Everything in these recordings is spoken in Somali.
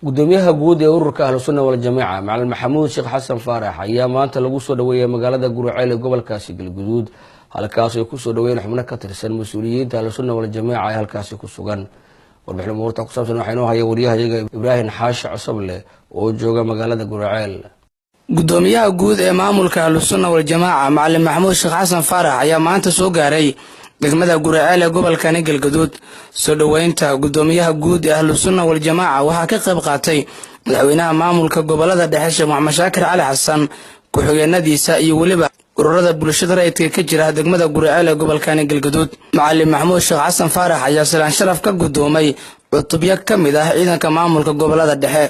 gudoomiyaha guud ee ururka ahlusunna wal jameeca macalin maxamuud sheekh xasan faarax ayaa maanta lagu soo dhaweeyay magaalada Guraceel ee gobolkaasi Galgaduud halkaas ay ku soo dhaweeyeen xubno ka tirsan mas'uuliyiinta ahlusunna wal jameeca ee halkaas ku sugan warbixin muurta ku saabsan waxaynu hayay wariyahayaga Ibrahim Xaashi Cusable oo jooga magaalada Guraceel. gudoomiyaha guud ee maamulka ahlusunna wal jameeca macalin maxamuud sheekh xasan faarax ayaa maanta soo gaaray degmada Guraceel ee gobolka Galgaduud. soo dhaweynta gudoomiyaha guud ee ahlusunna wal jameeca waxaa ka qayb qaatay madaxweynaha maamulka gobolada dhexe Sheekh Maxamed Shaakir Cali Xasan ku-xigeenadiisa iyo waliba ururada bulshada rayidka ka jira degmada Guraceel ee gobolka Galgaduud. macalin maxamuud sheekh xasan faarax ayaa salaan sharaf ka gudoomay cutubyo ka mid ah ciidanka maamulka gobolada dhexe.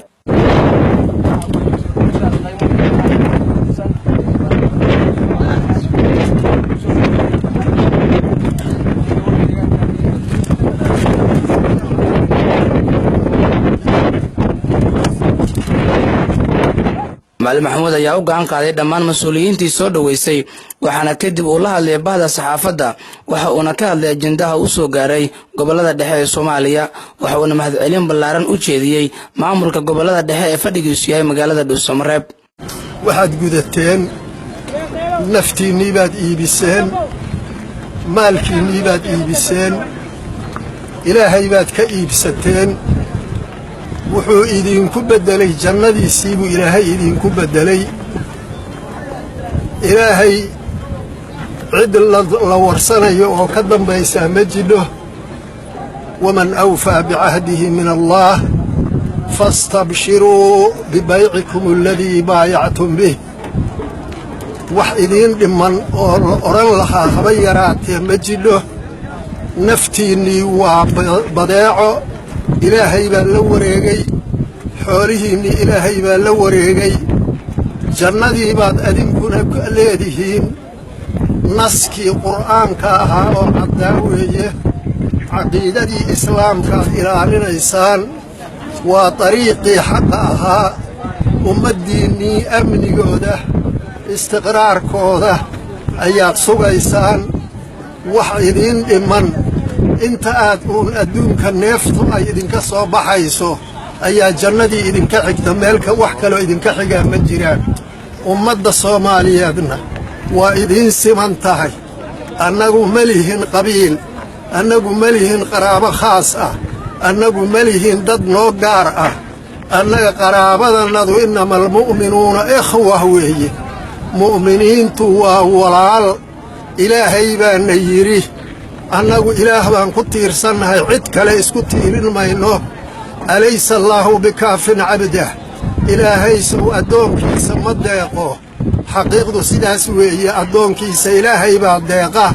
macalin maxamuud ayaa u gacan qaaday dhammaan mas'uuliyiintii soo dhaweysay waxaana kadib uu la hadlay bahda saxaafadda waxa uuna ka hadlay ajendaha u soo gaaray gobolada dhexe ee Soomaaliya waxa uuna mahadcelin ballaaran u jeediyay maamulka gobolada dhexe ee fadhigiisu yahay magaalada Dhuusamareeb. waxaad gudateen naftiinii baad iibiseen maalkiinii baad iibiseen ilaahay baad ka iibsateen wuxuu idinku bedelay jannadiisii buu ilaahay idinku bedelay ilaahay cid la warsanayo oo ka dambaysa ma jiro waman awfaa bicahdihi min allah fastabshiruu bibaycikum alladii baayactum bih wax idiin dhiman oo la oran lahaa haba yaraatee ma jiro naftiinnii waa badeeco ilaahay baa la wareegay xoolihiinnii ilaahay baa la wareegay jannadii baad adinkuna leedihiin naskii qur'aanka ahaa oo caddaa weeye caqiidadii islaamkaad ilaalinaysaan waa dariiqii xaqa ahaa ummaddiinnii amnigooda istiqraarkooda ayaad sugaysaan wax idiin dhiman inta aad uun adduunka neeftu ay idinka soo baxayso ayaa jannadii idinka xigta meelka wax kaloo idinka xigaa ma jiraan ummadda Soomaaliyeedna waa idiin siman tahay annagu ma lihin qabiil annagu ma lihin qaraabo khaas ah annagu ma lihin dad noo gaar ah annaga qaraabadannadu innamal mu'minuuna ikhwa weeye mu'miniintu waa walaal ilaahay baana yidhi annagu ilaah baan ku tiirsannahay cid kale isku tiirin mayno alaysa allaahu bikaafin cabdah ilaahay sow addoonkiisa ma deeqo xaqiiqdu sidaas weeye addoonkiisa ilaahay baa deeqa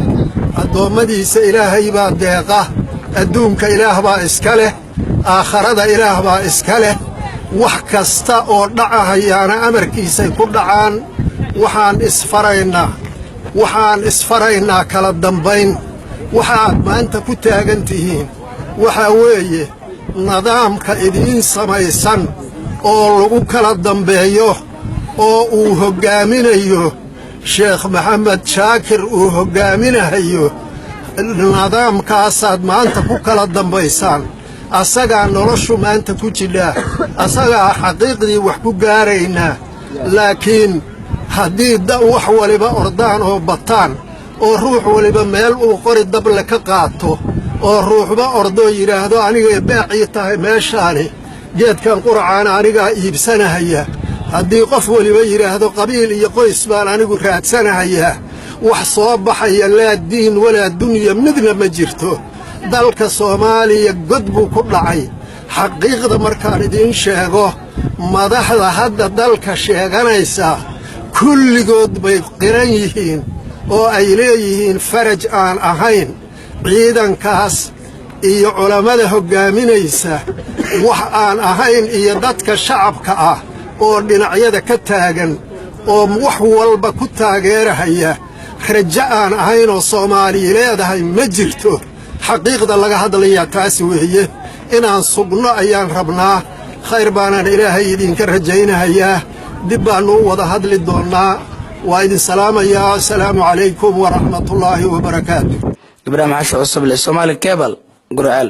addoommadiisa ilaahay baa deeqa adduunka ilaah baa iska leh aakharada ilaah baa iska leh wax kasta oo dhacahayaana amarkiisay ku dhacaan waxaan isfaraynaa kala dambayn waxaad maanta ku taagan tihiin waxaa weeye nidaamka idiin samaysan oo lagu kala dambeeyo oo uu hoggaaminayo Sheekh Maxamed Shaakir uu hoggaaminayo nidaamkaasaad maanta ku kala dambaysaan asagaa noloshu maanta ku jidhaa asagaa xaqiiqdii wax ku gaaraynaa laakiin haddii wax waliba ordaan oo bataan oo ruux waliba meel uu qori dable ka qaato oo ruuxba ordoo yidhaahdo anigay baacii tahay meeshaani geedkan qurcaana anigaa iibsanahayaa haddii qof waliba yidhaahdo qabiil iyo qoys baan anigu raadsanahayaa wax soo baxaya laa diin walaa dunya midna ma jirto dalka Soomaaliya god buu ku dhacay xaqiiqda markaan idiin sheego madaxda hadda dalka sheeganaysa kulligood bay qiran yihiin oo ay leeyihiin faraj aan ahayn ciidankaas iyo culammada hoggaaminaysa wax aan ahayn iyo dadka shacabka ah oo dhinacyada ka taagan oo wax walba ku taageerahaya rajo aan ahayn oo Soomaaliya leedahay ma jirto xaqiiqda laga hadlayaa taas weeye inaan sugno ayaan rabnaa khayr baanaan ilaahay idinka rajaynahayaa dib baannu wada hadli doonnaa waa idin salaamayaa assalaamu calaykum waraxmatullaahi wabarakaatu. Ibrahim Xaashi Cusable, Somali Cable, Guraceel.